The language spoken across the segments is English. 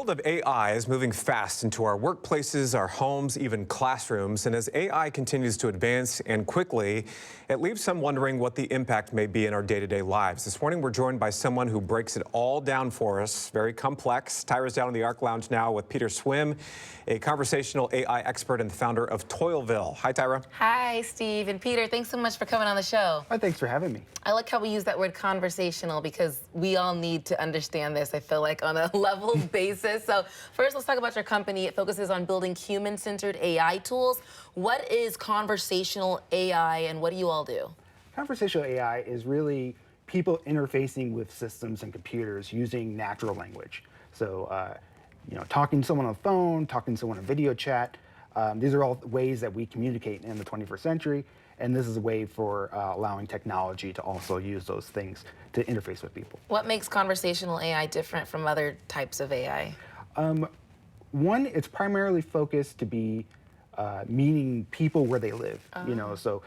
world of AI is moving fast into our workplaces, our homes, even classrooms. And as AI continues to advance and quickly, it leaves some wondering what the impact may be in our day-to-day lives. This morning, we're joined by someone who breaks it all down for us. Very complex. Tyrah's down in the Arc Lounge now with Peter Swimm, a conversational AI expert and the founder of Toilville. Hi, Tyrah. Hi, Steve and Peter. Thanks so much for coming on the show. Oh, thanks for having me. I like how we use that word conversational because we all need to understand this, I feel like, on a level basis. So first, let's talk about your company. It focuses on building human-centered AI tools. What is conversational AI and what do you all do? Conversational AI is really people interfacing with systems and computers using natural language. So, talking to someone on the phone, talking to someone on video chat. These are all ways that we communicate in the 21st century. And this is a way for allowing technology to also use those things to interface with people. What makes conversational AI different from other types of AI? One, it's primarily focused to be meeting people where they live. So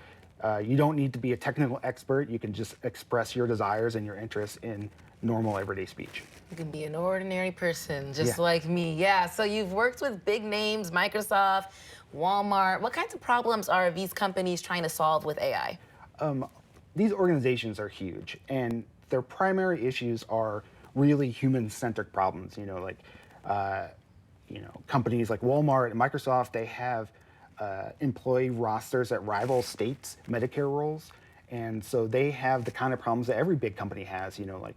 you don't need to be a technical expert. You can just express your desires and your interests in normal everyday speech. You can be an ordinary person, just like me. Yeah, so you've worked with big names, Microsoft, Walmart. What kinds of problems are these companies trying to solve with AI? These organizations are huge, and their primary issues are really human-centric problems. Companies like Walmart and Microsoft, they have employee rosters that rival states' Medicare rolls, and so they have the kind of problems that every big company has. Like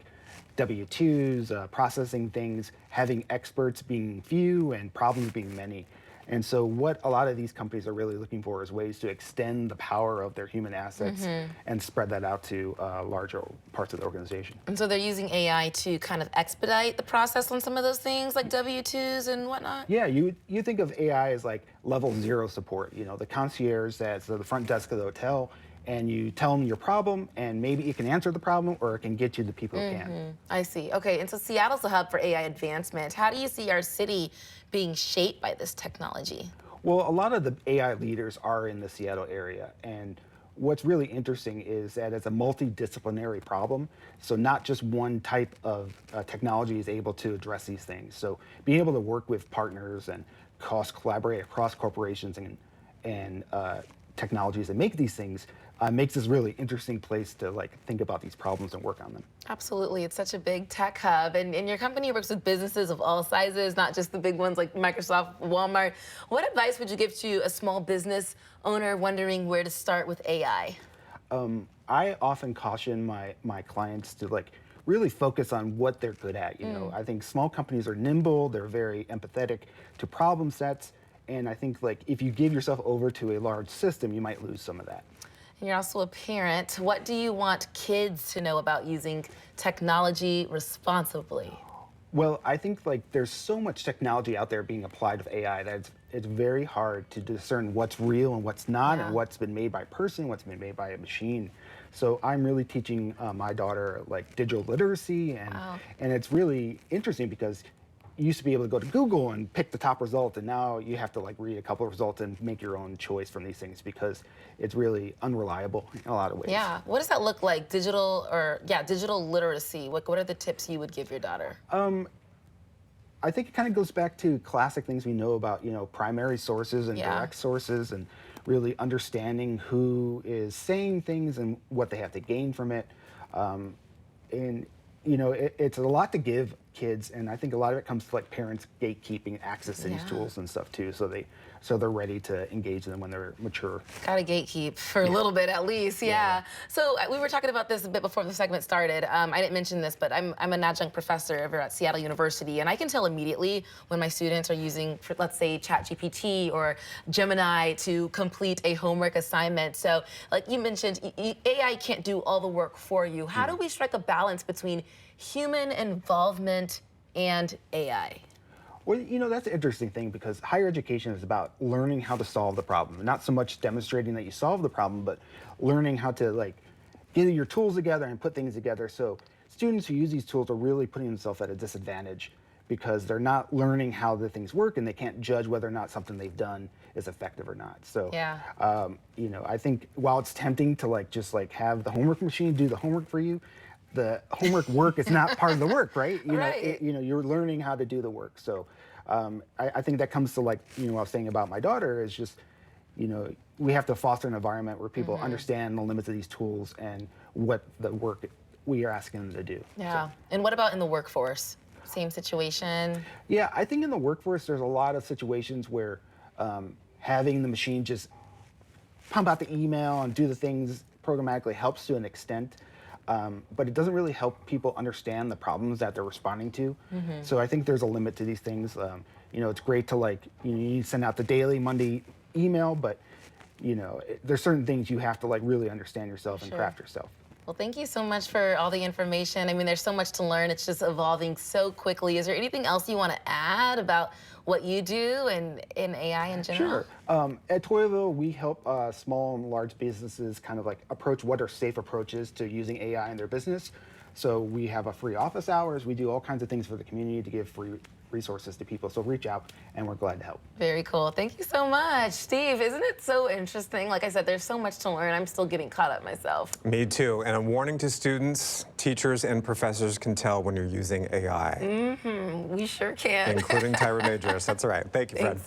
W-2s, processing things, having experts being few and problems being many. And so what a lot of these companies are really looking for is ways to extend the power of their human assets and spread that out to larger parts of the organization. And so they're using AI to kind of expedite the process on some of those things like W-2s and whatnot? Yeah, you think of AI as like level 0 support, the concierge that's at the front desk of the hotel, and you tell them your problem, and maybe it can answer the problem, or it can get you the people who can. I see. Okay, and so Seattle's a hub for AI advancement. How do you see our city being shaped by this technology? Well, a lot of the AI leaders are in the Seattle area, and what's really interesting is that it's a multidisciplinary problem. So not just one type of technology is able to address these things. So being able to work with partners and collaborate across corporations and technologies that make these things makes this really interesting place to think about these problems and work on them. Absolutely, it's such a big tech hub, and your company works with businesses of all sizes, not just the big ones like Microsoft, Walmart. What advice would you give to a small business owner wondering where to start with AI? I often caution my clients to really focus on what they're good at. I think small companies are nimble, they're very empathetic to problem sets, and I think if you give yourself over to a large system, you might lose some of that. And you're also a parent. What do you want kids to know about using technology responsibly? Well, I think there's so much technology out there being applied with AI that it's very hard to discern what's real and what's not, and what's been made by a person, what's been made by a machine. So I'm really teaching my daughter digital literacy, and it's really interesting because you used to be able to go to Google and pick the top result, and now you have to read a couple of results and make your own choice from these things because it's really unreliable in a lot of ways. Yeah, what does that look like? Digital literacy. What are the tips you would give your daughter? I think it kind of goes back to classic things we know about, primary sources and direct sources, and really understanding who is saying things and what they have to gain from it. It's a lot to give kids, and I think a lot of it comes to parents gatekeeping access to these tools and stuff too, so they're ready to engage them when they're mature. Gotta gatekeep for a little bit at least, So we were talking about this a bit before the segment started. I didn't mention this, but I'm an adjunct professor over at Seattle University, and I can tell immediately when my students are using, let's say, ChatGPT or Gemini to complete a homework assignment. So like you mentioned, AI can't do all the work for you. How do we strike a balance between human involvement and AI? Well, that's an interesting thing because higher education is about learning how to solve the problem, not so much demonstrating that you solve the problem, but learning how to get your tools together and put things together. So students who use these tools are really putting themselves at a disadvantage because they're not learning how the things work, and they can't judge whether or not something they've done is effective or not. So, I think while it's tempting to just have the homework machine do the homework for you, the homework work is not part of the work, right? Right. You're learning how to do the work. So I think that comes to like, what I was saying about my daughter is just, we have to foster an environment where people understand the limits of these tools and what the work we are asking them to do. Yeah. So, And what about in the workforce? Same situation? yeah, I think in the workforce, there's a lot of situations where having the machine just pump out the email and do the things programmatically helps to an extent. But it doesn't really help people understand the problems that they're responding to. So I think there's a limit to these things. It's great to you send out the daily Monday email, but there's certain things you have to really understand yourself and craft yourself. Well, thank you so much for all the information. I mean, there's so much to learn. It's just evolving so quickly. Is there anything else you want to add about what you do and in AI in general? Sure. At Toilville, we help small and large businesses kind of approach what are safe approaches to using AI in their business. So we have a free office hours. We do all kinds of things for the community to give free resources to people. So reach out, and we're glad to help. Very cool. Thank you so much. Steve, isn't it so interesting? Like I said, there's so much to learn. I'm still getting caught up myself. Me too. And a warning to students, teachers, and professors can tell when you're using AI. We sure can. Including Tyrah Majors. That's right. Thank you, Fred.